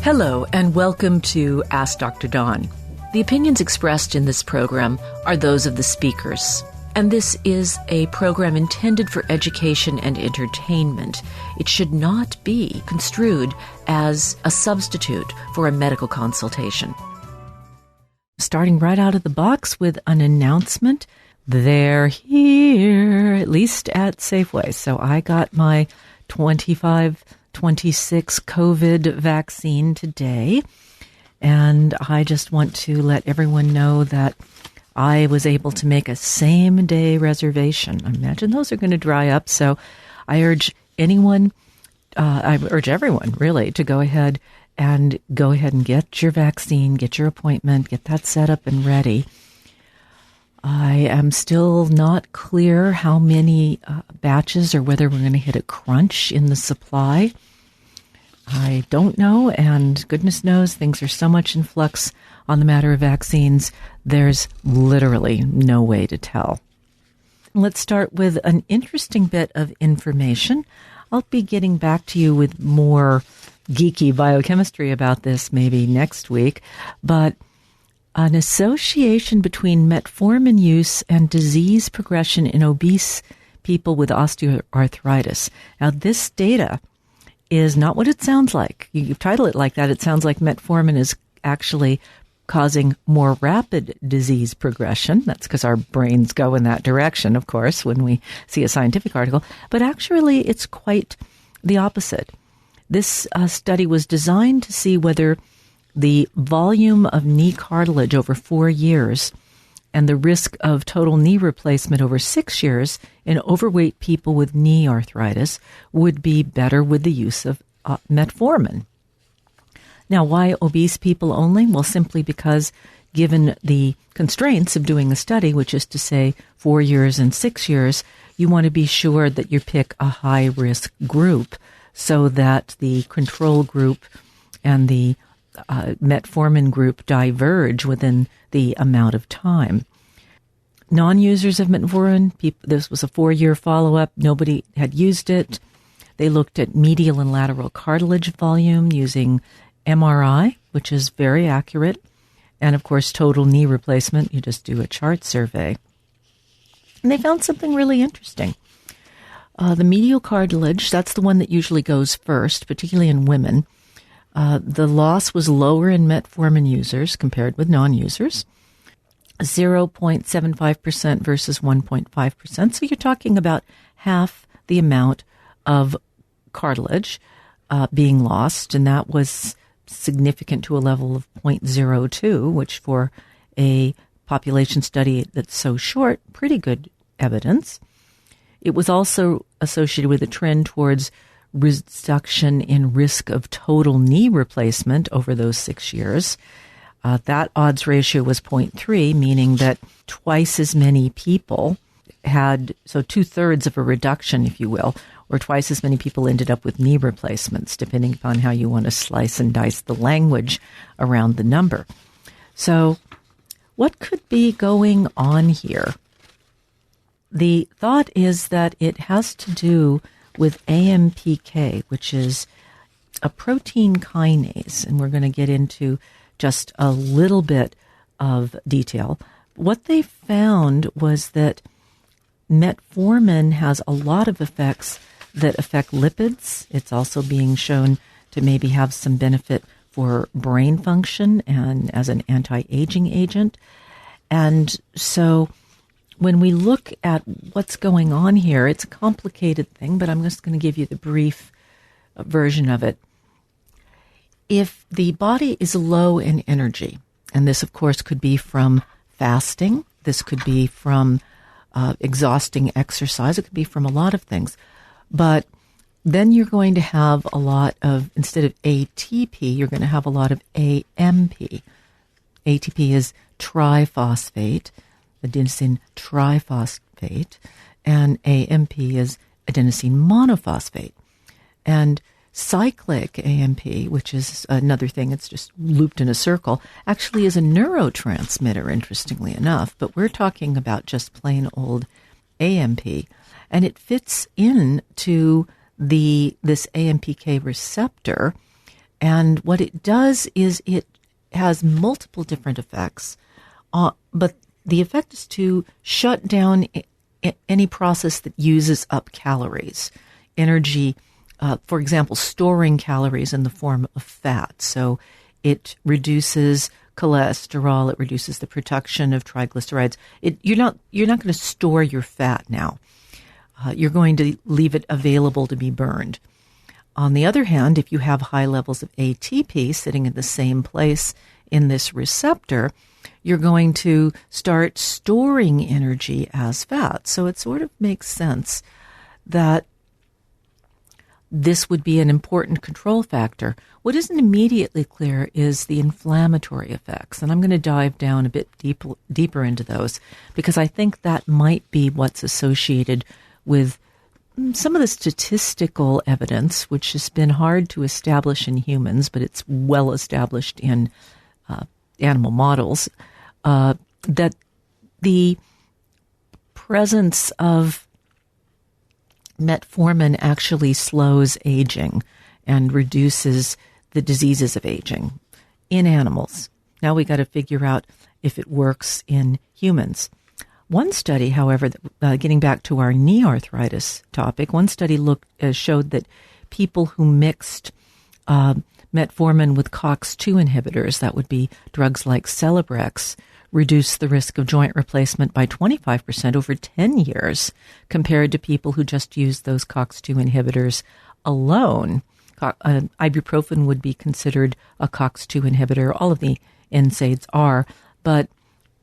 Hello, and welcome to Ask Dr. Dawn. The opinions expressed in this program are those of the speakers, and this is a program intended for education and entertainment. It should not be construed as a substitute for a medical consultation. Starting right out of the box with an announcement. They're here, at least at Safeway. So I got my 26 COVID vaccine today, and I just want to let everyone know that I was able to make a same-day reservation. I imagine those are going to dry up, so I urge everyone, really, to go ahead and get your vaccine, get your appointment, get that set up and ready. I am still not clear how many batches or whether we're going to hit a crunch in the supply. I don't know, and goodness knows things are so much in flux on the matter of vaccines, there's literally no way to tell. Let's start with an interesting bit of information. I'll be getting back to you with more geeky biochemistry about this maybe next week, but an association between metformin use and disease progression in obese people with osteoarthritis. Now, this data is not what it sounds like. You title it like that, it sounds like metformin is actually causing more rapid disease progression. That's because our brains go in that direction, of course, when we see a scientific article. But actually, it's quite the opposite. This study was designed to see whether the volume of knee cartilage over 4 years and the risk of total knee replacement over 6 years in overweight people with knee arthritis would be better with the use of metformin. Now, why obese people only? Well, simply because given the constraints of doing a study, which is to say 4 years and 6 years, you want to be sure that you pick a high-risk group so that the control group and the metformin group diverge within the amount of time. Non-users of metformin, this was a 4-year follow-up. Nobody had used it. They looked at medial and lateral cartilage volume using MRI, which is very accurate. And, of course, total knee replacement. You just do a chart survey. And they found something really interesting. The medial cartilage, that's the one that usually goes first, particularly in women. The loss was lower in metformin users compared with non-users, 0.75% versus 1.5%. So you're talking about half the amount of cartilage being lost, and that was significant to a level of 0.02, which for a population study that's so short, pretty good evidence. It was also associated with a trend towards reduction in risk of total knee replacement over those 6 years. That odds ratio was 0.3, meaning that twice as many people had, so 2/3 of a reduction, if you will, or twice as many people ended up with knee replacements, depending upon how you want to slice and dice the language around the number. So what could be going on here? The thought is that it has to do with AMPK, which is a protein kinase, and we're going to get into just a little bit of detail. What they found was that metformin has a lot of effects that affect lipids. It's also being shown to maybe have some benefit for brain function and as an anti-aging agent. And so when we look at what's going on here, it's a complicated thing, but I'm just going to give you the brief version of it. If the body is low in energy, and this, of course, could be from fasting, this could be from exhausting exercise, it could be from a lot of things, but then you're going to have a lot of, instead of ATP, you're going to have a lot of AMP. ATP is triphosphate, adenosine triphosphate, and AMP is adenosine monophosphate. And cyclic AMP, which is another thing, it's just looped in a circle, actually is a neurotransmitter, interestingly enough, but we're talking about just plain old AMP, and it fits into this AMPK receptor And what it does is it has multiple different effects, but the effect is to shut down any process that uses up calories, energy, for example, storing calories in the form of fat. So it reduces cholesterol, it reduces the production of triglycerides. You're not going to store your fat now. You're going to leave it available to be burned. On the other hand, if you have high levels of ATP sitting in the same place in this receptor, you're going to start storing energy as fat. So it sort of makes sense that this would be an important control factor. What isn't immediately clear is the inflammatory effects, and I'm going to dive down a bit deeper into those because I think that might be what's associated with some of the statistical evidence, which has been hard to establish in humans, but it's well established in animal models, that the presence of metformin actually slows aging and reduces the diseases of aging in animals. Now we got to figure out if it works in humans. One study, however, getting back to our knee arthritis topic, one study showed that people who mixed metformin with COX-2 inhibitors, that would be drugs like Celebrex, reduced the risk of joint replacement by 25% over 10 years compared to people who just used those COX-2 inhibitors alone. Ibuprofen would be considered a COX-2 inhibitor. All of the NSAIDs are, but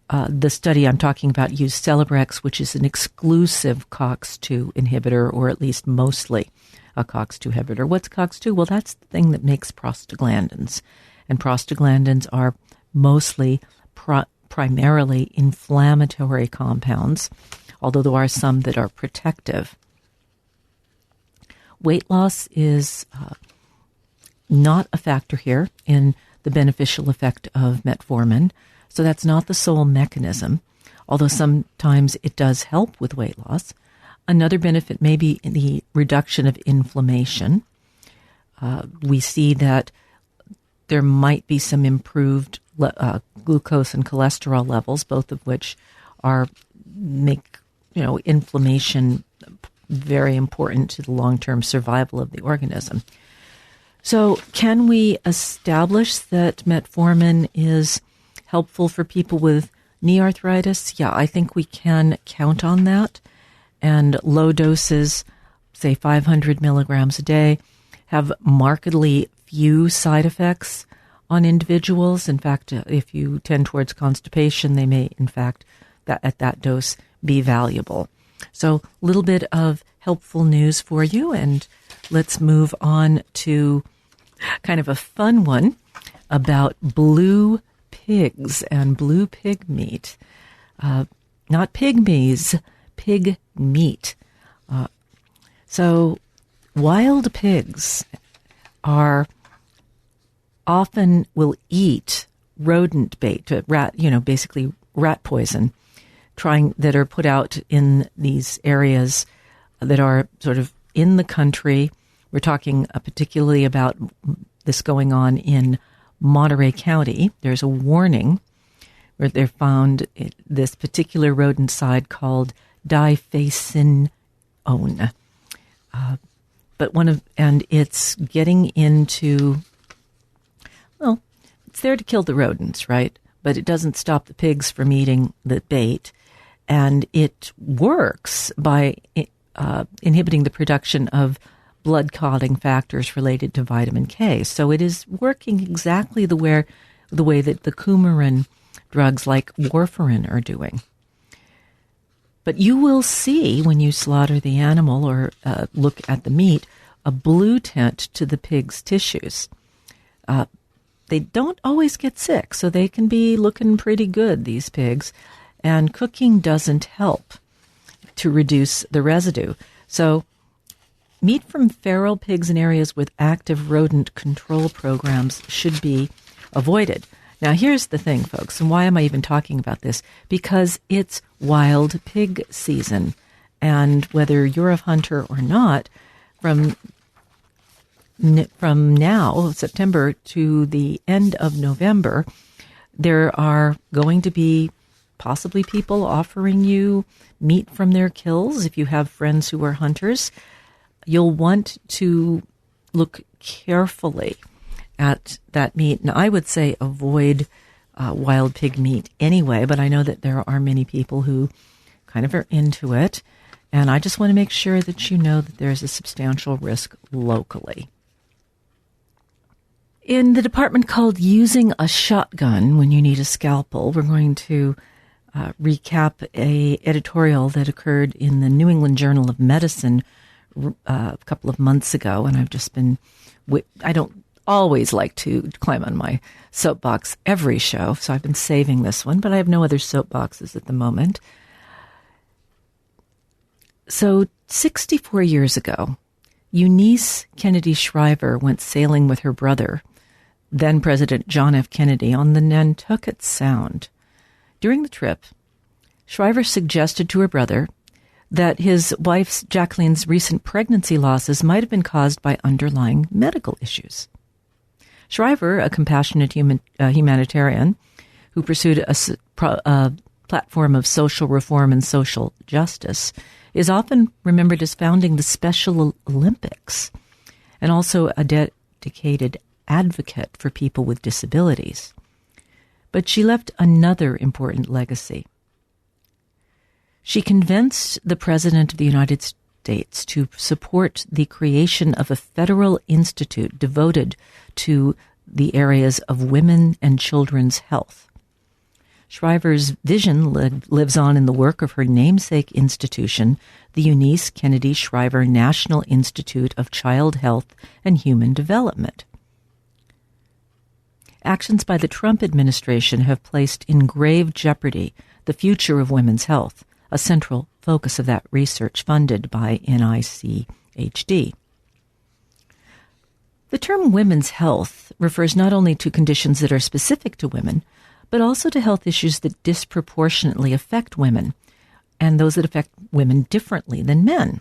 the study I'm talking about used Celebrex, which is an exclusive COX-2 inhibitor, or at least mostly a COX-2 inhibitor. What's COX-2? Well, that's the thing that makes prostaglandins. And prostaglandins are mostly primarily inflammatory compounds, although there are some that are protective. Weight loss is not a factor here in the beneficial effect of metformin, so that's not the sole mechanism, although sometimes it does help with weight loss. Another benefit may be in the reduction of inflammation. We see that there might be some improved glucose and cholesterol levels, both of which make inflammation very important to the long-term survival of the organism. So can we establish that metformin is helpful for people with knee arthritis? Yeah, I think we can count on that. And low doses, say 500 milligrams a day, have markedly few side effects on individuals. In fact, if you tend towards constipation, they may, in fact, at that dose be valuable. So a little bit of helpful news for you, and let's move on to kind of a fun one about blue pigs and blue pig meat. Not pygmies, pig meat. So wild pigs will eat rodent bait, basically rat poison, that are put out in these areas that are sort of in the country. We're talking particularly about this going on in Monterey County. There's a warning where they found this particular rodenticide called difecinone. And it's getting into, well, it's there to kill the rodents, right? But it doesn't stop the pigs from eating the bait. And it works by inhibiting the production of blood clotting factors related to vitamin K. So it is working exactly the way that the coumarin drugs like warfarin are doing. But you will see when you slaughter the animal or look at the meat, a blue tint to the pig's tissues. They don't always get sick, so they can be looking pretty good, these pigs. And cooking doesn't help to reduce the residue. So meat from feral pigs in areas with active rodent control programs should be avoided. Now, here's the thing, folks, and why am I even talking about this? Because it's wild pig season. And whether you're a hunter or not, from from now, September, to the end of November, there are going to be possibly people offering you meat from their kills. If you have friends who are hunters, you'll want to look carefully at that meat. And I would say avoid wild pig meat anyway, but I know that there are many people who kind of are into it. And I just want to make sure that you know that there's a substantial risk locally. In the department called Using a Shotgun When You Need a Scalpel, we're going to recap a editorial that occurred in the New England Journal of Medicine a couple of months ago. And I've just been, I don't always like to climb on my soapbox every show, so I've been saving this one, but I have no other soapboxes at the moment. So 64 years ago, Eunice Kennedy Shriver went sailing with her brother, then President John F. Kennedy, on the Nantucket Sound. During the trip, Shriver suggested to her brother that his wife's, Jacqueline's, recent pregnancy losses might have been caused by underlying medical issues. Shriver, a compassionate humanitarian who pursued a platform of social reform and social justice, is often remembered as founding the Special Olympics and also a dedicated advocate for people with disabilities. But she left another important legacy. She convinced the President of the United States to support the creation of a federal institute devoted to the areas of women and children's health. Shriver's vision lives on in the work of her namesake institution, the Eunice Kennedy Shriver National Institute of Child Health and Human Development. Actions by the Trump administration have placed in grave jeopardy the future of women's health, a central focus of that research funded by NICHD. The term women's health refers not only to conditions that are specific to women, but also to health issues that disproportionately affect women, and those that affect women differently than men.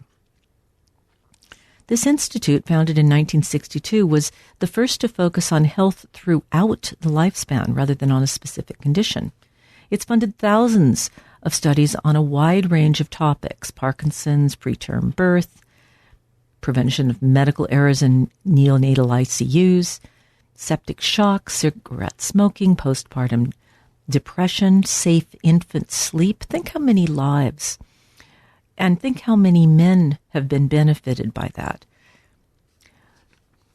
This institute, founded in 1962, was the first to focus on health throughout the lifespan rather than on a specific condition. It's funded thousands of studies on a wide range of topics: Parkinson's, preterm birth, prevention of medical errors in neonatal ICUs, septic shock, cigarette smoking, postpartum depression, safe infant sleep. Think how many lives, and think how many men have been benefited by that.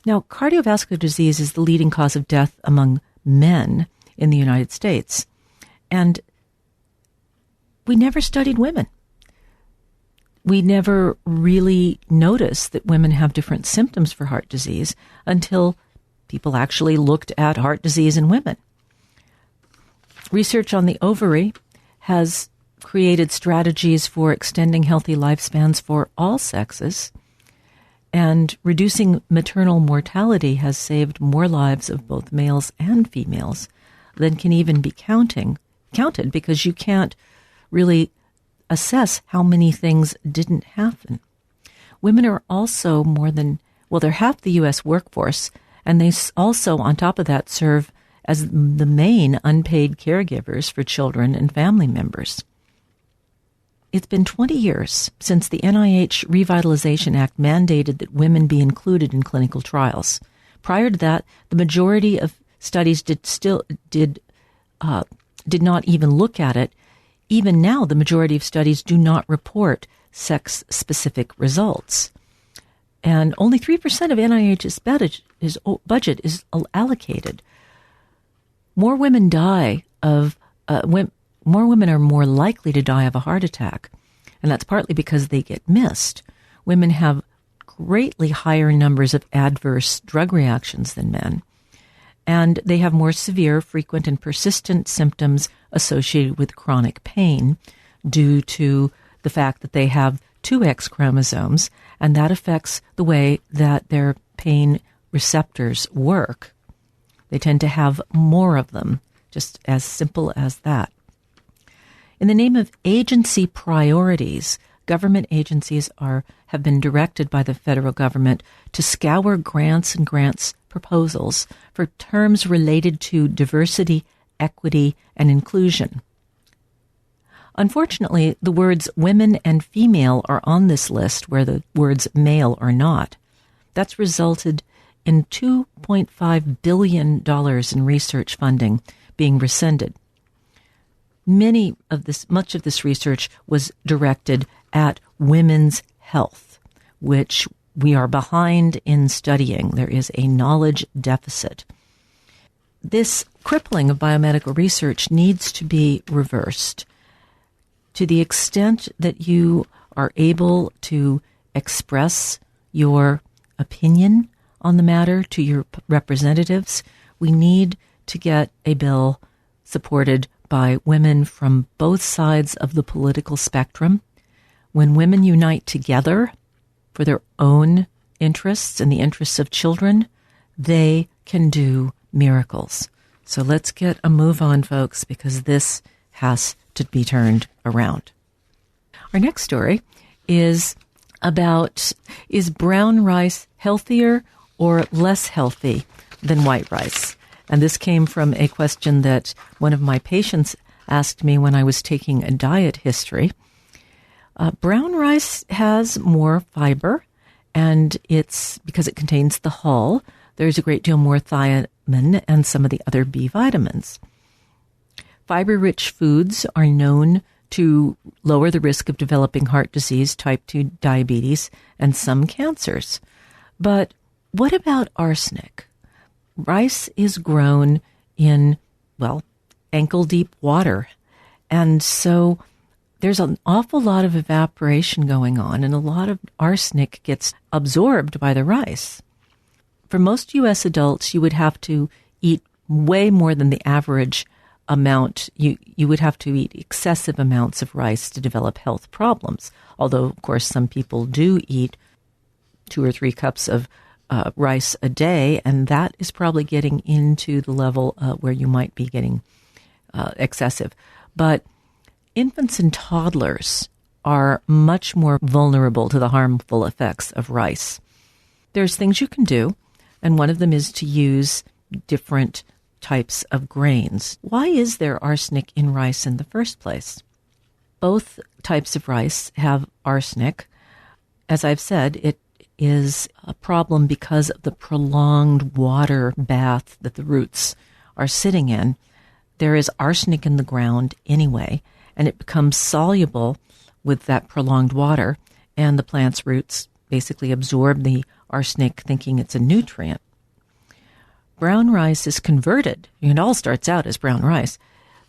Now, cardiovascular disease is the leading cause of death among men in the United States, and we never studied women. We never really noticed that women have different symptoms for heart disease until people actually looked at heart disease in women. Research on the ovary has created strategies for extending healthy lifespans for all sexes, and reducing maternal mortality has saved more lives of both males and females than can even be counted, because you can't really assess how many things didn't happen. Women are also they're half the U.S. workforce, and they also, on top of that, serve as the main unpaid caregivers for children and family members. It's been 20 years since the NIH Revitalization Act mandated that women be included in clinical trials. Prior to that, the majority of studies did not even look at it. Even now, the majority of studies do not report sex-specific results. And only 3% of NIH's budget is allocated. More women more women are more likely to die of a heart attack, and that's partly because they get missed. Women have greatly higher numbers of adverse drug reactions than men, and they have more severe, frequent, and persistent symptoms associated with chronic pain due to the fact that they have two X chromosomes, and that affects the way that their pain receptors work. They tend to have more of them, just as simple as that. In the name of agency priorities, government agencies have been directed by the federal government to scour grants and grants proposals for terms related to diversity, equity, and inclusion. Unfortunately, the words women and female are on this list where the words male are not. That's resulted in $2.5 billion in research funding being rescinded. Much of this research was directed at women's health, which we are behind in studying. There is a knowledge deficit. This crippling of biomedical research needs to be reversed. To the extent that you are able to express your opinion on the matter to your representatives, we need to get a bill supported by women from both sides of the political spectrum. When women unite together for their own interests and the interests of children, they can do miracles. So let's get a move on, folks, because this has to be turned around. Our next story is about, is brown rice healthier or less healthy than white rice? And this came from a question that one of my patients asked me when I was taking a diet history. Brown rice has more fiber, and it's because it contains the hull. There's a great deal more thiamine and some of the other B vitamins. Fiber-rich foods are known to lower the risk of developing heart disease, type 2 diabetes, and some cancers. But what about arsenic? Rice is grown in, ankle-deep water. And so there's an awful lot of evaporation going on, and a lot of arsenic gets absorbed by the rice. For most U.S. adults, you would have to eat way more than the average amount. You would have to eat excessive amounts of rice to develop health problems. Although, of course, some people do eat 2 or 3 cups of rice a day, and that is probably getting into the level where you might be getting excessive. But infants and toddlers are much more vulnerable to the harmful effects of rice. There's things you can do, and one of them is to use different types of grains. Why is there arsenic in rice in the first place? Both types of rice have arsenic. As I've said, it is a problem because of the prolonged water bath that the roots are sitting in. There is arsenic in the ground anyway, and it becomes soluble with that prolonged water, and the plant's roots basically absorb the arsenic thinking it's a nutrient. Brown rice is converted. It all starts out as brown rice.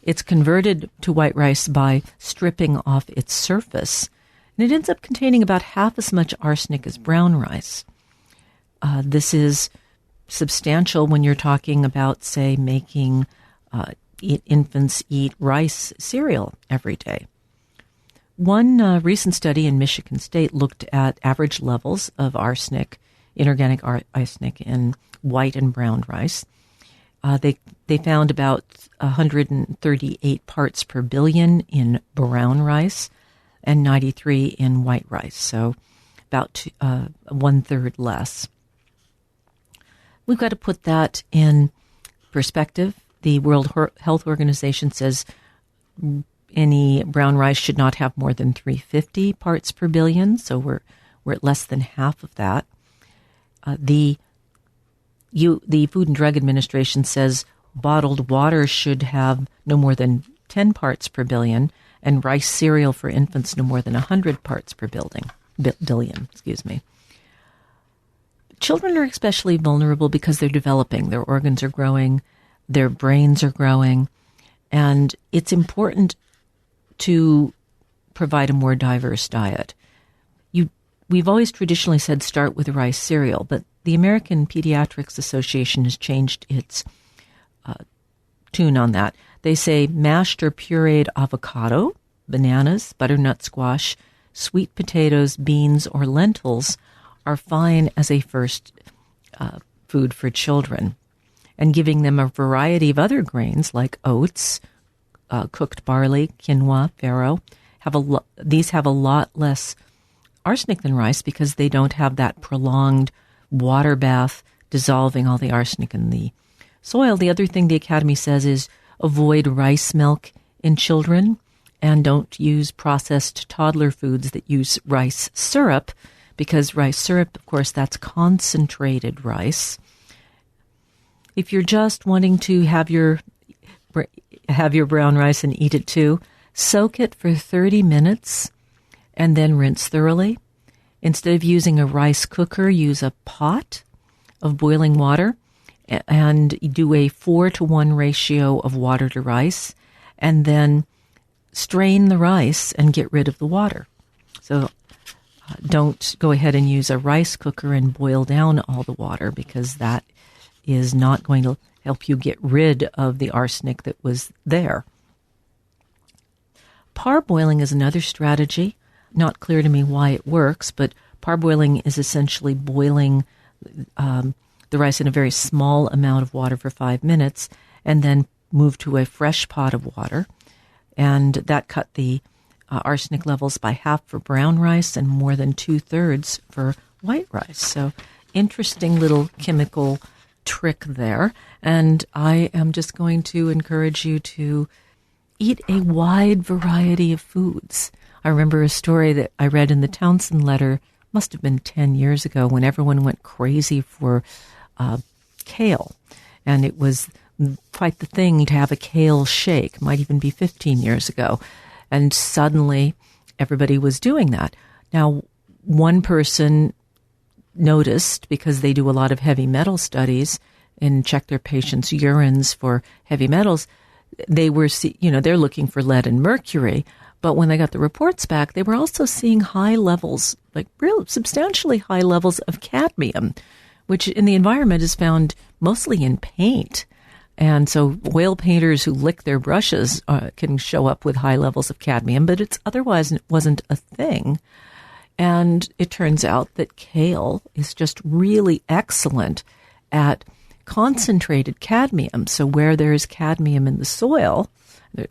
It's converted to white rice by stripping off its surface, and it ends up containing about half as much arsenic as brown rice. This is substantial when you're talking about, say, making infants eat rice cereal every day. One recent study in Michigan State looked at average levels of arsenic, inorganic arsenic, in white and brown rice. They found about 138 parts per billion in brown rice and 93 in white rice, so about 1/3 less. We've got to put that in perspective. The World Health Organization says any brown rice should not have more than 350 parts per billion, so we're at less than half of that. The Food and Drug Administration says bottled water should have no more than 10 parts per billion, and rice cereal for infants no more than 100 parts per billion. Children are especially vulnerable because they're developing. Their organs are growing, their brains are growing, and it's important to provide a more diverse diet. We've always traditionally said start with rice cereal, but the American Pediatrics Association has changed its tune on that. They say mashed or pureed avocado, bananas, butternut squash, sweet potatoes, beans, or lentils are fine as a first food for children. And giving them a variety of other grains like oats, cooked barley, quinoa, farro, these have a lot less arsenic than rice because they don't have that prolonged water bath dissolving all the arsenic in the soil. The other thing the Academy says is avoid rice milk in children and don't use processed toddler foods that use rice syrup, because rice syrup, of course, that's concentrated rice. If you're just wanting to have your brown rice and eat it too, soak it for 30 minutes and then rinse thoroughly. Instead of using a rice cooker, use a pot of boiling water and do a 4-to-1 ratio of water to rice, and then strain the rice and get rid of the water. So don't go ahead and use a rice cooker and boil down all the water, because that is not going to help you get rid of the arsenic that was there. Parboiling is another strategy. Not clear to me why it works, but parboiling is essentially boiling the rice in a very small amount of water for 5 minutes and then move to a fresh pot of water. And that cut the arsenic levels by half for brown rice and more than 2/3 for white rice. So interesting little chemical trick there. And I am just going to encourage you to eat a wide variety of foods. I remember a story that I read in the Townsend letter, must have been 10 years ago, when everyone went crazy for kale. And it was quite the thing to have a kale shake, might even be 15 years ago. And suddenly everybody was doing that. Now, one person noticed, because they do a lot of heavy metal studies and check their patients' urines for heavy metals, they were, they're looking for lead and mercury. But when they got the reports back, they were also seeing high levels, like real substantially high levels of cadmium, which in the environment is found mostly in paint. And so oil painters who lick their brushes can show up with high levels of cadmium, but it's otherwise wasn't a thing. And it turns out that kale is just really excellent at concentrated cadmium. So where there is cadmium in the soil,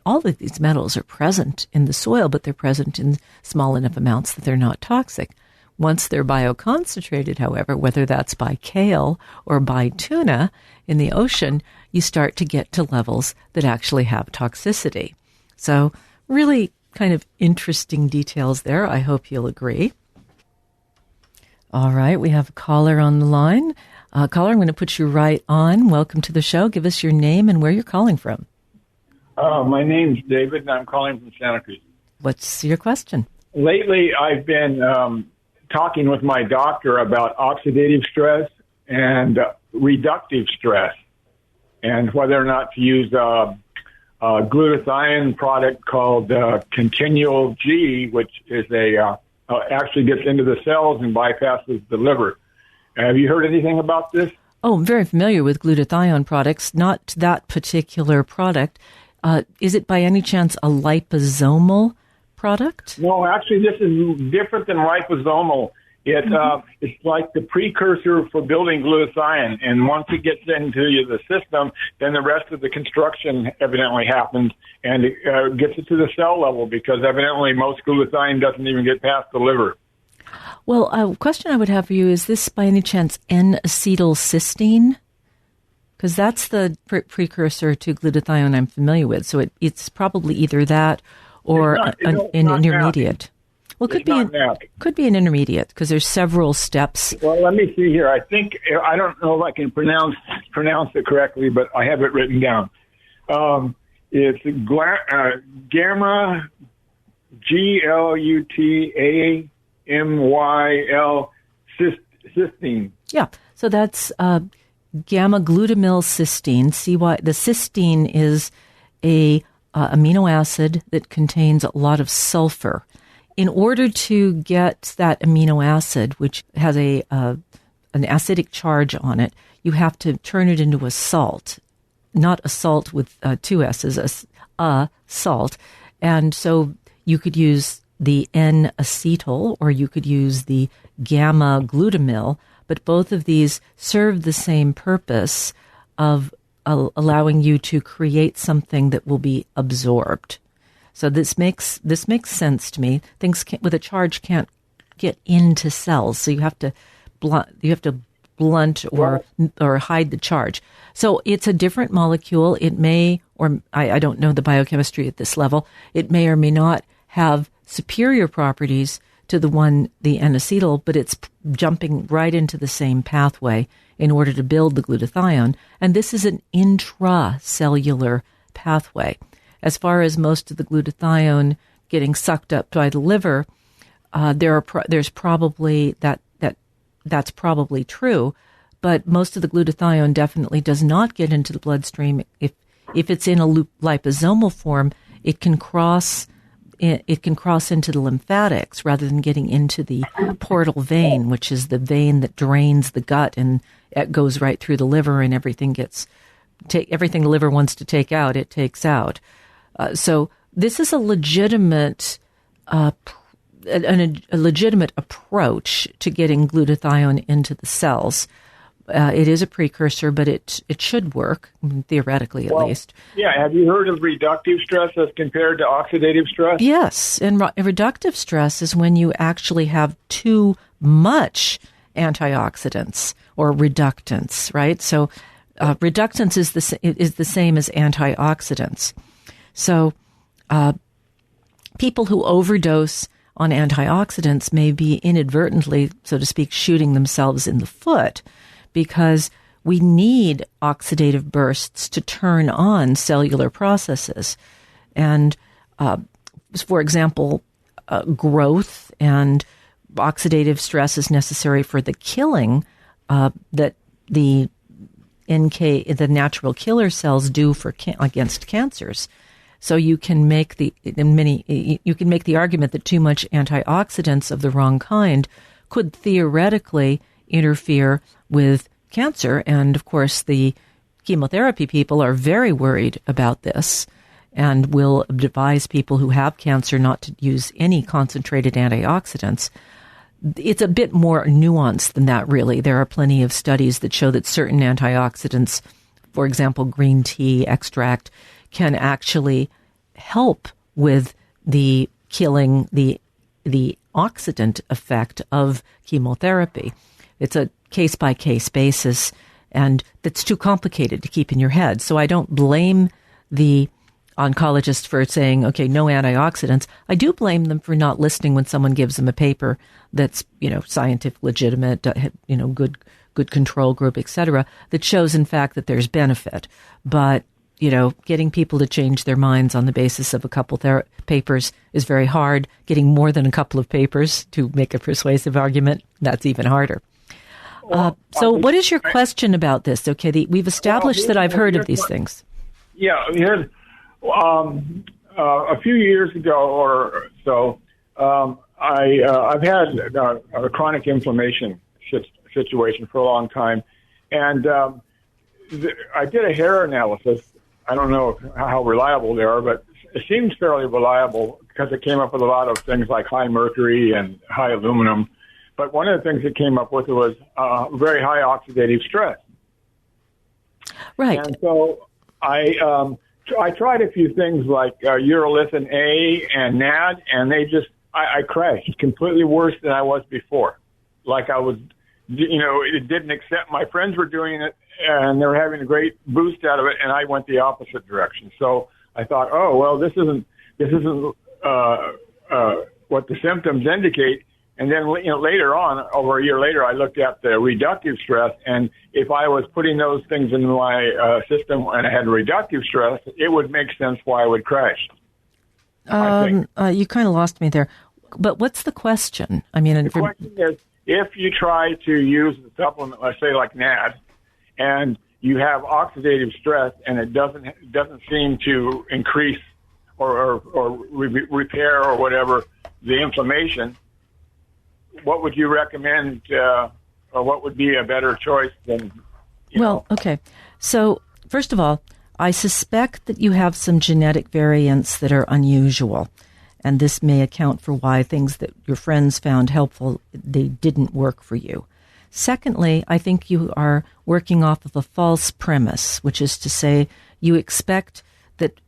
all of these metals are present in the soil, but they're present in small enough amounts that they're not toxic. Once they're bioconcentrated, however, whether that's by kale or by tuna in the ocean, you start to get to levels that actually have toxicity. So really kind of interesting details there. I hope you'll agree. All right, we have a caller on the line. Caller, I'm going to put you right on. Welcome to the show. Give us your name and where you're calling from. My name's David, and I'm calling from Santa Cruz. What's your question? Lately, I've been talking with my doctor about oxidative stress and reductive stress, and whether or not to use a glutathione product called Continual G, which is actually gets into the cells and bypasses the liver. Have you heard anything about this? Oh, I'm very familiar with glutathione products, not that particular product. Is it by any chance a liposomal product? No, actually, this is different than liposomal. It's like the precursor for building glutathione, and once it gets into the system, then the rest of the construction evidently happens, and it gets it to the cell level, because evidently most glutathione doesn't even get past the liver. Well, a question I would have for you, is this by any chance N-acetylcysteine? Because that's the precursor to glutathione I'm familiar with. So it's probably either that or an intermediate. Well, it could be an intermediate, because there's several steps. Well, let me see here. I don't know if I can pronounce it correctly, but I have it written down. It's gamma GLUTAMYL cysteine. Yeah, so that's gamma glutamyl cysteine. The cysteine is a amino acid that contains a lot of sulfur. In order to get that amino acid, which has an acidic charge on it, you have to turn it into a salt, not a salt with two S's, a salt. And so you could use the N-acetyl or you could use the gamma glutamyl, but both of these serve the same purpose of allowing you to create something that will be absorbed. So this makes sense to me. Things with a charge can't get into cells, so you have to blunt or hide the charge. So it's a different molecule. It may, or I don't know the biochemistry at this level. It may or may not have superior properties to the N-acetyl, but it's jumping right into the same pathway in order to build the glutathione. And this is an intracellular pathway. As far as most of the glutathione getting sucked up by the liver, there's probably that's probably true, but most of the glutathione definitely does not get into the bloodstream. If it's in a liposomal form, it can cross into the lymphatics rather than getting into the portal vein, which is the vein that drains the gut and it goes right through the liver, and everything the liver wants to take out, it takes out. So this is a legitimate approach to getting glutathione into the cells. It is a precursor, but it should work, theoretically at least. Yeah, have you heard of reductive stress as compared to oxidative stress? Yes, and reductive stress is when you actually have too much antioxidants or reductants, right? So reductants is the same as antioxidants. So people who overdose on antioxidants may be inadvertently, so to speak, shooting themselves in the foot, because we need oxidative bursts to turn on cellular processes. And, for example, growth and oxidative stress is necessary for the killing that the natural killer cells do against cancers. So you can make the argument that too much antioxidants of the wrong kind could theoretically interfere with cancer. And of course, the chemotherapy people are very worried about this and will advise people who have cancer not to use any concentrated antioxidants. It's a bit more nuanced than that, really. There are plenty of studies that show that certain antioxidants, for example, green tea extract, can actually help with the killing, the oxidant effect of chemotherapy. It's a case-by-case basis, and that's too complicated to keep in your head. So I don't blame the oncologist for saying, okay, no antioxidants. I do blame them for not listening when someone gives them a paper that's, scientific, legitimate, good control group, etc., that shows, in fact, that there's benefit. But, getting people to change their minds on the basis of a couple papers is very hard. Getting more than a couple of papers to make a persuasive argument, that's even harder. So what is your question about this? Okay, we've established that I've heard of these things. Yeah, here's a few years ago or so, I've had a chronic inflammation situation for a long time, and I did a hair analysis. I don't know how reliable they are, but it seems fairly reliable because it came up with a lot of things like high mercury and high aluminum. But one of the things it came up with was very high oxidative stress. Right. And so I tried a few things like urolithin A and NAD, and I crashed completely worse than I was before. Like I was, it didn't accept. My friends were doing it, and they were having a great boost out of it, and I went the opposite direction. So I thought, oh well, this isn't what the symptoms indicate. And then, later on, over a year later, I looked at the reductive stress, and if I was putting those things into my system and I had reductive stress, it would make sense why I would crash. You kind of lost me there. But what's the question? The question is, if you try to use the supplement, let's say like NAD, and you have oxidative stress, and it doesn't seem to increase or repair or whatever the inflammation, what would you recommend, or what would be a better choice than? Well, okay. So first of all, I suspect that you have some genetic variants that are unusual, and this may account for why things that your friends found helpful, they didn't work for you. Secondly, I think you are working off of a false premise, which is to say you expect that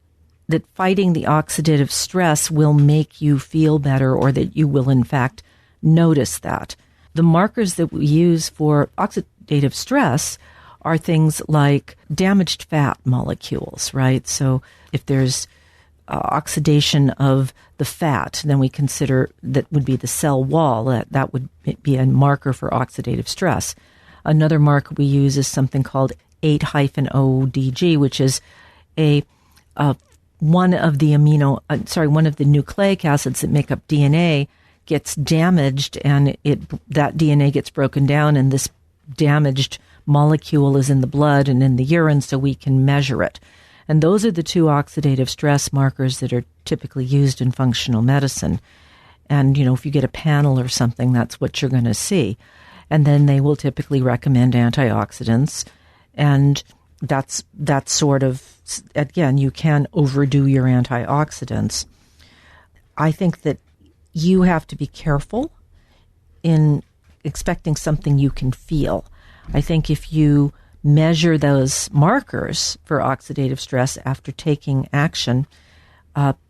that fighting the oxidative stress will make you feel better, or that you will in fact notice that. The markers that we use for oxidative stress are things like damaged fat molecules, right? So if there's oxidation of the fat, then we consider that would be the cell wall. That would be a marker for oxidative stress. Another marker we use is something called 8-ODG, which is one of the nucleic acids that make up DNA gets damaged, and that DNA gets broken down, and this damaged molecule is in the blood and in the urine, so we can measure it. And those are the two oxidative stress markers that are typically used in functional medicine. And, if you get a panel or something, that's what you're going to see. And then they will typically recommend antioxidants. And that's sort of, again, you can overdo your antioxidants. I think that you have to be careful in expecting something you can feel. I think if you measure those markers for oxidative stress after taking action,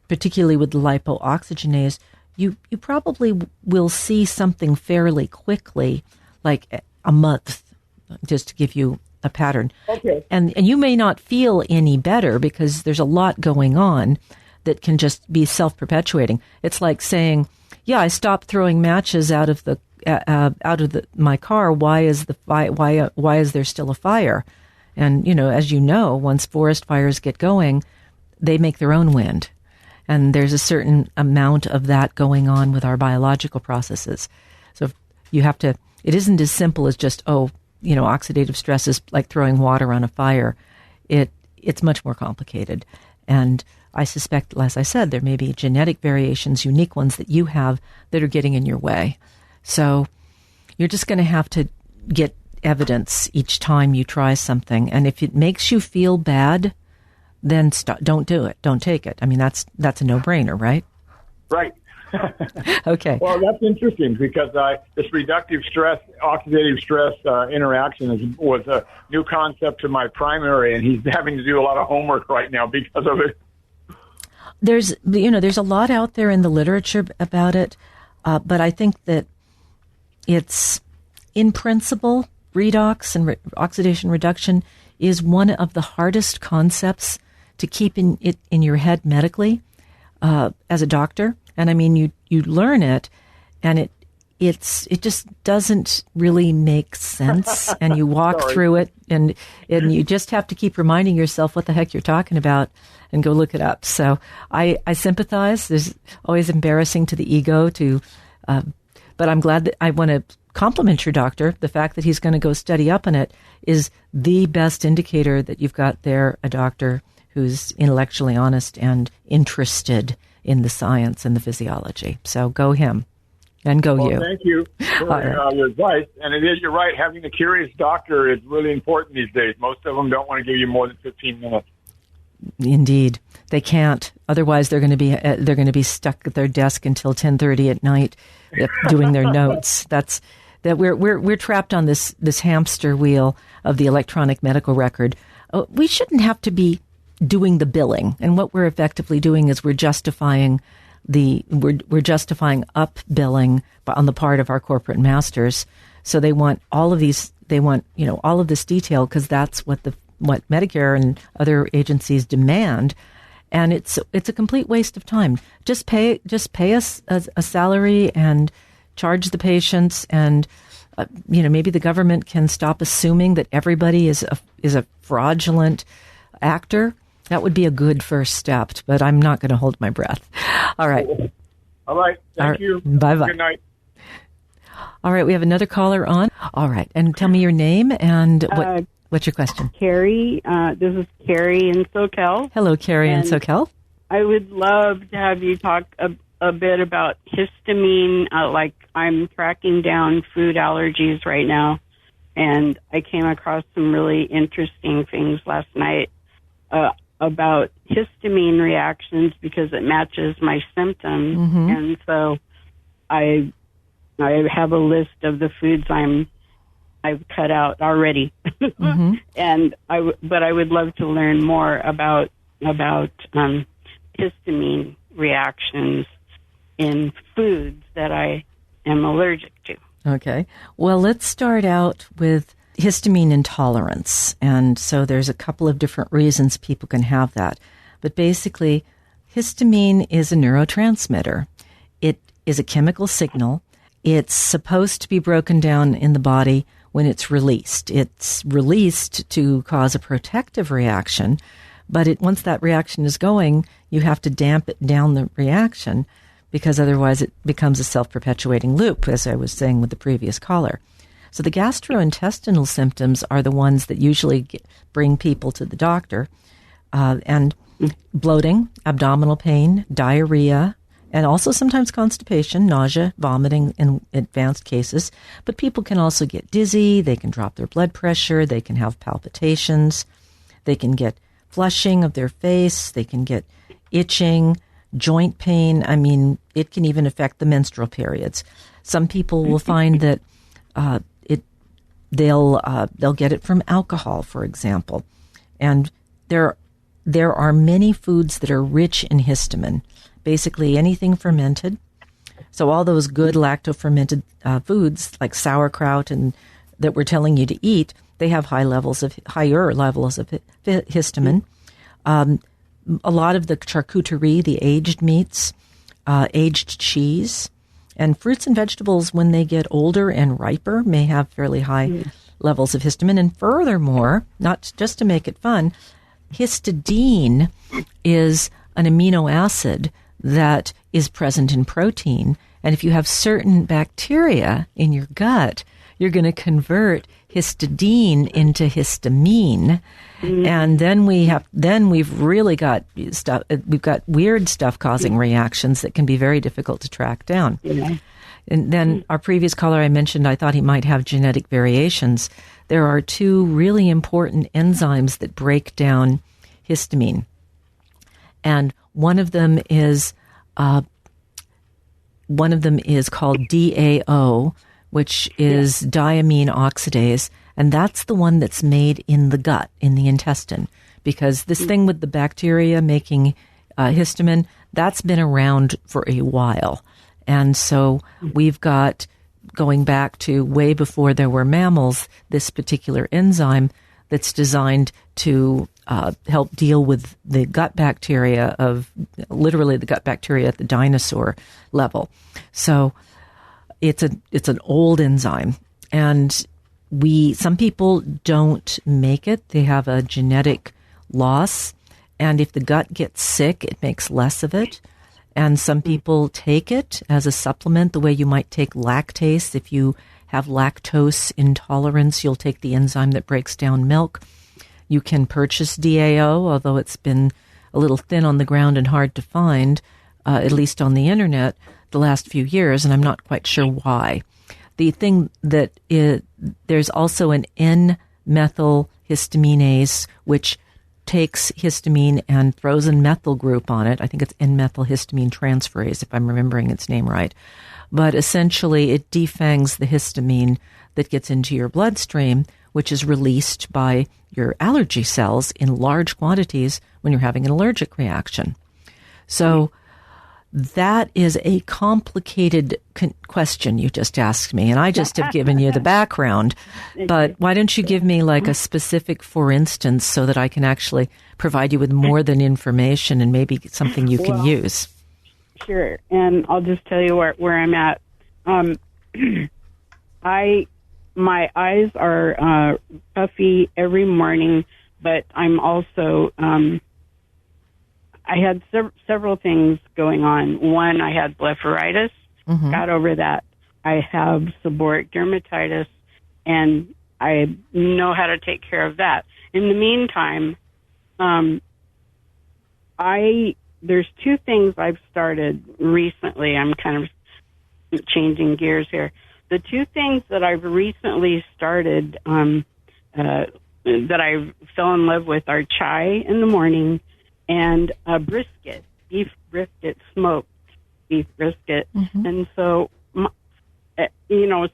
particularly with the lipoxygenase, you probably will see something fairly quickly, like a month, just to give you a pattern. Okay. And you may not feel any better because there's a lot going on that can just be self-perpetuating. It's like saying, yeah, I stopped throwing matches out of my car. Why is there still a fire? And, as you know, once forest fires get going, they make their own wind. And there's a certain amount of that going on with our biological processes. So it isn't as simple as just, oxidative stress is like throwing water on a fire. It's much more complicated. And I suspect, as I said, there may be genetic variations, unique ones that you have that are getting in your way. So you're just going to have to get evidence each time you try something. And if it makes you feel bad, then don't do it. Don't take it. I mean, that's a no-brainer, right? Right. Okay. Well, that's interesting because this reductive stress, oxidative stress interaction was a new concept to my primary, and he's having to do a lot of homework right now because of it. There's a lot out there in the literature about it, but I think that it's, in principle, redox and oxidation reduction is one of the hardest concepts to keep in your head medically as a doctor. And I mean, you learn it, and it just doesn't really make sense. And you walk through it, and you just have to keep reminding yourself what the heck you're talking about, and go look it up. So I sympathize. There's always embarrassing to the ego but I'm glad that I want to compliment your doctor. The fact that he's going to go study up on it is the best indicator that you've got there a doctor who's intellectually honest and interested in the science and the physiology. So go him and go you. Thank you for your advice. And you're right, having a curious doctor is really important these days. Most of them don't want to give you more than 15 minutes. Indeed, they can't. Otherwise, they're going to be stuck at their desk until 10:30 at night, doing their notes. That we're trapped on this hamster wheel of the electronic medical record. We shouldn't have to be doing the billing, and what we're effectively doing is we're justifying up billing on the part of our corporate masters. So they want all of these. They want all of this detail because that's what Medicare and other agencies demand, and it's a complete waste of time. Just pay us a salary and charge the patients, and maybe the government can stop assuming that everybody is a fraudulent actor. That would be a good first step, but I'm not going to hold my breath. All right. All right. Thank you. Bye-bye. Good night. All right. We have another caller on. All right. And tell me your name and what's your question? Carrie. This is Carrie in SoCal. Hello, Carrie in SoCal. I would love to have you talk a bit about histamine. Like I'm tracking down food allergies right now, and I came across some really interesting things last night about histamine reactions because it matches my symptoms. Mm-hmm. And so I have a list of the foods I've cut out already. Mm-hmm. But I would love to learn more about histamine reactions in foods that I am allergic to. Okay. Well, let's start out with histamine intolerance. And so there's a couple of different reasons people can have that. But basically, histamine is a neurotransmitter. It is a chemical signal. It's supposed to be broken down in the body when it's released. It's released to cause a protective reaction, but once that reaction is going, you have to dampen down the reaction because otherwise it becomes a self-perpetuating loop, as I was saying with the previous caller. So the gastrointestinal symptoms are the ones that usually bring people to the doctor, and bloating, abdominal pain, diarrhea, and also sometimes constipation, nausea, vomiting in advanced cases. But people can also get dizzy, they can drop their blood pressure, they can have palpitations, they can get flushing of their face, they can get itching, joint pain. I mean, it can even affect the menstrual periods. Some people will find that they'll get it from alcohol, for example. And there are many foods that are rich in histamine. Basically anything fermented. So all those good lacto-fermented foods like sauerkraut and that we're telling you to eat, they have higher levels of histamine. A lot of the charcuterie, the aged meats, aged cheese, and fruits and vegetables when they get older and riper may have fairly high levels of histamine. And furthermore, not just to make it fun, histidine is an amino acid that is present in protein. And if you have certain bacteria in your gut, you're going to convert histidine into histamine. And then we've really got stuff, we've got weird stuff causing reactions that can be very difficult to track down. And then our previous caller, I mentioned, I thought he might have genetic variations. There are two really important enzymes that break down histamine. And one of them is called DAO, which is diamine oxidase, and that's the one that's made in the gut, in the intestine, because this thing with the bacteria making histamine, that's been around for a while. And so we've got, going back to way before there were mammals, this particular enzyme that's designed to help deal with the gut bacteria of literally the gut bacteria at the dinosaur level. So it's an old enzyme, and some people don't make it. They have a genetic loss, and if the gut gets sick, it makes less of it. And some people take it as a supplement, the way you might take lactase. If you have lactose intolerance, you'll take the enzyme that breaks down milk. You can purchase DAO, although it's been a little thin on the ground and hard to find, at least on the internet, the last few years, and I'm not quite sure why. The thing that there's also an N-methylhistaminase, which takes histamine and throws a methyl group on it. I think it's N-methylhistamine transferase, if I'm remembering its name right. But essentially, it defangs the histamine that gets into your bloodstream, which is released by your allergy cells in large quantities when you're having an allergic reaction. So that is a complicated question you just asked me, and I just have given you the background. But why don't you give me like a specific for instance so that I can actually provide you with more than information and maybe something you can use? Sure, and I'll just tell you where I'm at. My eyes are puffy every morning, but I'm also I had several things going on. One, I had blepharitis, got over that. I have seborrheic dermatitis, and I know how to take care of that. In the meantime, there's two things I've started recently. I'm kind of changing gears here. The two things that I've recently started that I fell in love with are chai in the morning and brisket, beef brisket, smoked beef brisket. And so, so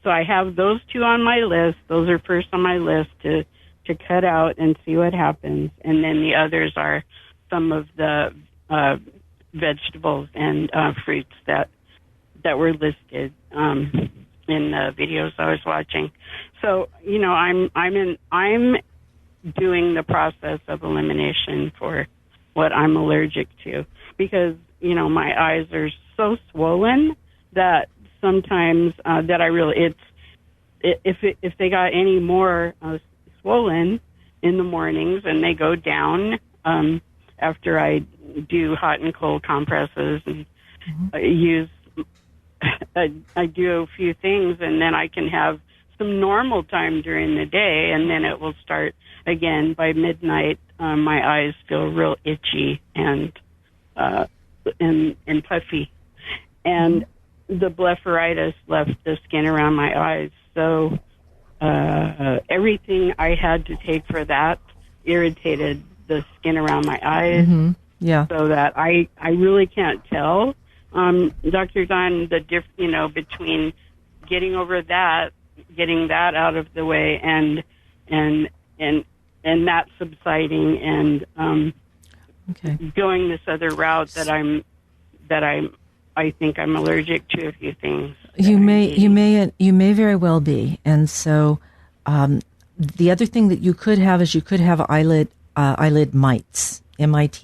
I have those two on my list. Those are first on my list to cut out and see what happens. And then the others are some of the vegetables and fruits that were listed in the videos I was watching. So, I'm doing the process of elimination for what I'm allergic to, because, my eyes are so swollen that sometimes that I really, if they got any more swollen in the mornings and they go down after I do hot and cold compresses and I do a few things, and then I can have some normal time during the day, and then it will start again by midnight. My eyes feel real itchy and puffy, and the blepharitis left the skin around my eyes. So everything I had to take for that irritated the skin around my eyes. Mm-hmm. Yeah. So that I really can't tell, Dr. Don, between getting over that, getting that out of the way, and that subsiding, and going this other route I think I'm allergic to a few things. You may very well be, and so the other thing that you could have is eyelid mites, mites.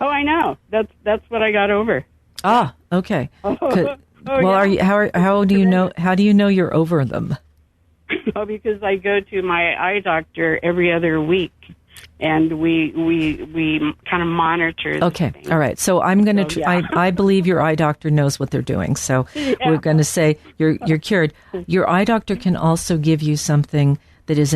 Oh, I know. That's what I got over. Ah, okay. Well, yeah. How do you know you're over them? Oh, because I go to my eye doctor every other week, and we kind of monitor. Okay, all right. So I'm going to. I believe your eye doctor knows what they're doing. So we're going to say you're cured. Your eye doctor can also give you something that is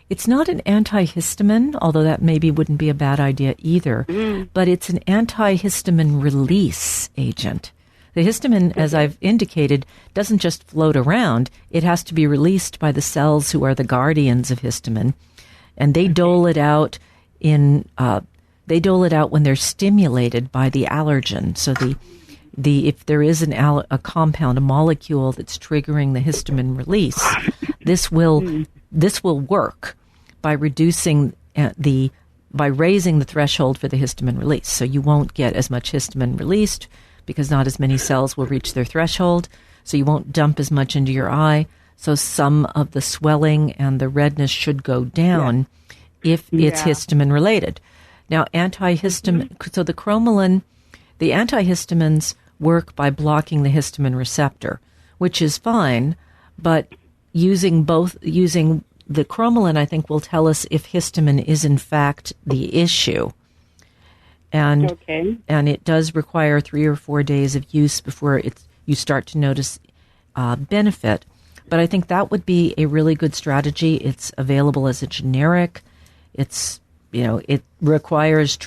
it's not an antihistamine, although that maybe wouldn't be a bad idea either. But it's an antihistamine release agent. The histamine, as I've indicated, doesn't just float around. It has to be released by the cells who are the guardians of histamine, and they dole it out when they're stimulated by the allergen. So if there is a compound, a molecule that's triggering the histamine release, this will work by raising the threshold for the histamine release. So you won't get as much histamine released because not as many cells will reach their threshold. So you won't dump as much into your eye. So some of the swelling and the redness should go down if it's histamine related. Now, so the cromolyn, the antihistamines work by blocking the histamine receptor, which is fine, but using the cromolyn, I think, will tell us if histamine is in fact the issue. And it does require 3 or 4 days of use before you start to notice benefit. But I think that would be a really good strategy. It's available as a generic. It requires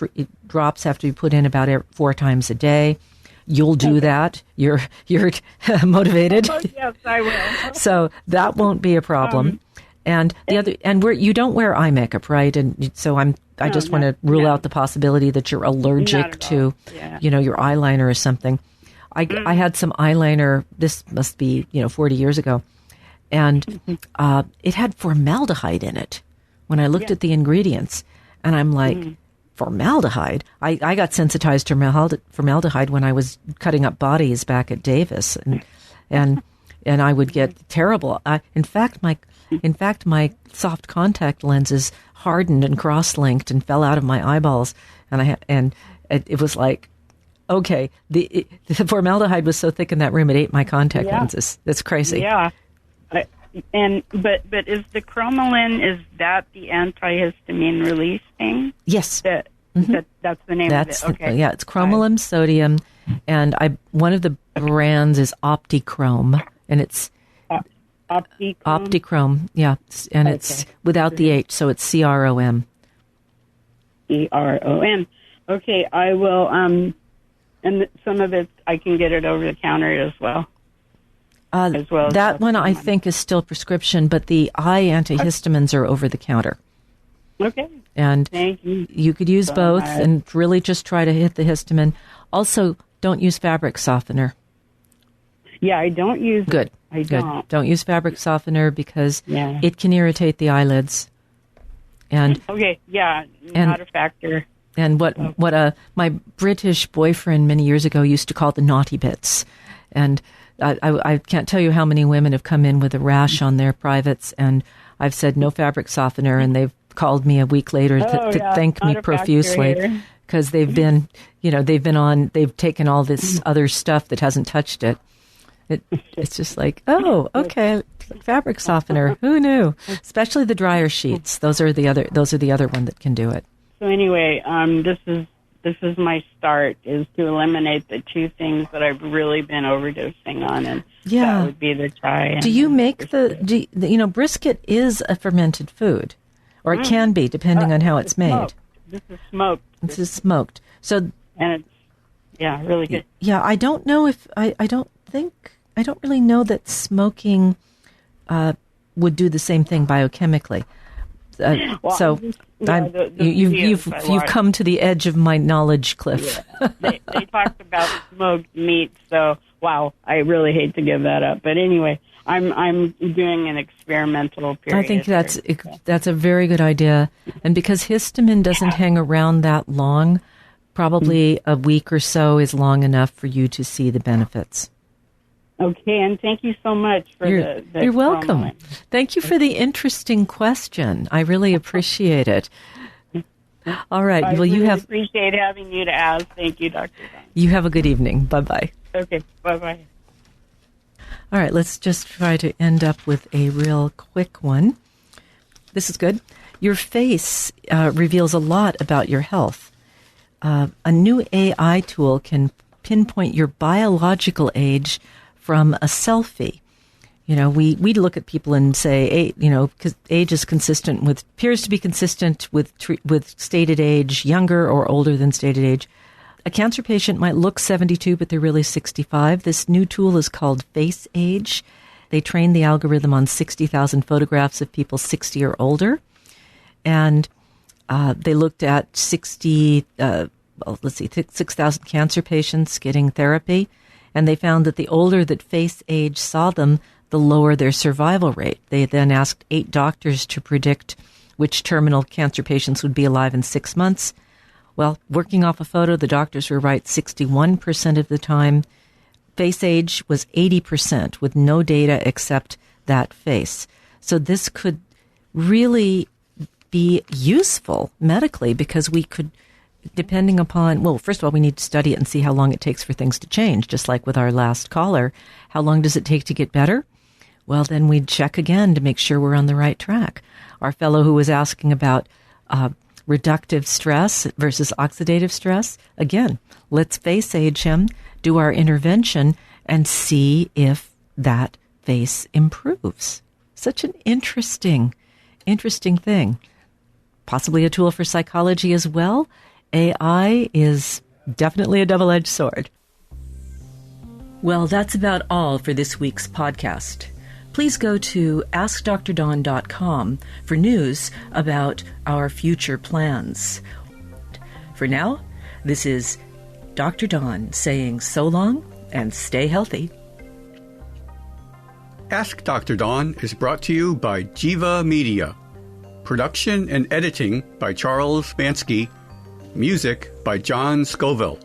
drops have to be put in about 4 times a day. You'll do that. You're motivated. Oh, yes, I will. So that won't be a problem. And you don't wear eye makeup, right? And so I just want to rule out the possibility that you're allergic to, your eyeliner or something. I had some eyeliner. This must be 40 years ago, and it had formaldehyde in it. When I looked at the ingredients, and I'm like, formaldehyde? I got sensitized to formaldehyde when I was cutting up bodies back at Davis, and I would get terrible. In fact, my soft contact lenses hardened and cross-linked and fell out of my eyeballs, and it was like, okay, the formaldehyde was so thick in that room it ate my contact lenses. That's crazy. Yeah, but is the cromolyn, is that the antihistamine release thing? Yes. That's the name of it. Okay. It's cromolyn sodium, and one of the brands is Optichrome, and it's Optichrome, yeah, and it's without the H, so it's CROM. CROM. Okay, I will. And some of it I can get it over the counter as well. That one I think is still prescription, but the eye antihistamines are over the counter. Okay. And thank you. You could use both and really just try to hit the histamine. Also, don't use fabric softener. Yeah, I don't use. Good. I don't. Don't use fabric softener because it can irritate the eyelids. And not a factor. And what my British boyfriend many years ago used to call the naughty bits. And I can't tell you how many women have come in with a rash on their privates, and I've said no fabric softener, and they've called me a week later to thank me profusely, because they've been, they've taken all this other stuff that hasn't touched it. It's just like, oh, okay, fabric softener. Who knew? Especially the dryer sheets. Those are the other one that can do it. So anyway, this is my start, is to eliminate the two things that I've really been overdosing on, and that would be the chai. Do you make brisket is a fermented food, or it can be, depending on how it's made. Smoked. This is smoked. This is smoked. So, and it's really good. Yeah, I don't know if I don't really know that smoking would do the same thing biochemically. You've come to the edge of my knowledge cliff. Yeah. They talked about smoked meat, so wow, I really hate to give that up. But anyway, I'm doing an experimental period. I think that's a very good idea, and because histamine doesn't hang around that long, probably a week or so is long enough for you to see the benefits. Okay, and thank you so much for the You're welcome. Promo. Thank you for the interesting question. I really appreciate it. All right. I really appreciate having you to ask. Thank you, Dr. Don. You have a good evening. Bye-bye. Okay, bye-bye. All right, let's just try to end up with a real quick one. This is good. Your face reveals a lot about your health. A new AI tool can pinpoint your biological age from a selfie. We look at people and say, because age is appears to be consistent with stated age, younger or older than stated age. A cancer patient might look 72, but they're really 65. This new tool is called Face Age. They trained the algorithm on 60,000 photographs of people 60 or older. And they looked at 6,000 cancer patients getting therapy. And they found that the older that Face Age saw them, the lower their survival rate. They then asked 8 doctors to predict which terminal cancer patients would be alive in 6 months. Well, working off a photo, the doctors were right 61% of the time. Face Age was 80% with no data except that face. So this could really be useful medically, because we could, depending upon, well, first of all, we need to study it and see how long it takes for things to change, just like with our last caller. How long does it take to get better? Well, then we'd check again to make sure we're on the right track. Our fellow who was asking about reductive stress versus oxidative stress, again, let's face age him, do our intervention, and see if that face improves. Such an interesting thing. Possibly a tool for psychology as well. AI is definitely a double-edged sword. Well, that's about all for this week's podcast. Please go to AskDrDawn.com for news about our future plans. For now, this is Dr. Dawn saying so long and stay healthy. Ask Dr. Dawn is brought to you by Jiva Media. Production and editing by Charles Bansky. Music by John Scoville.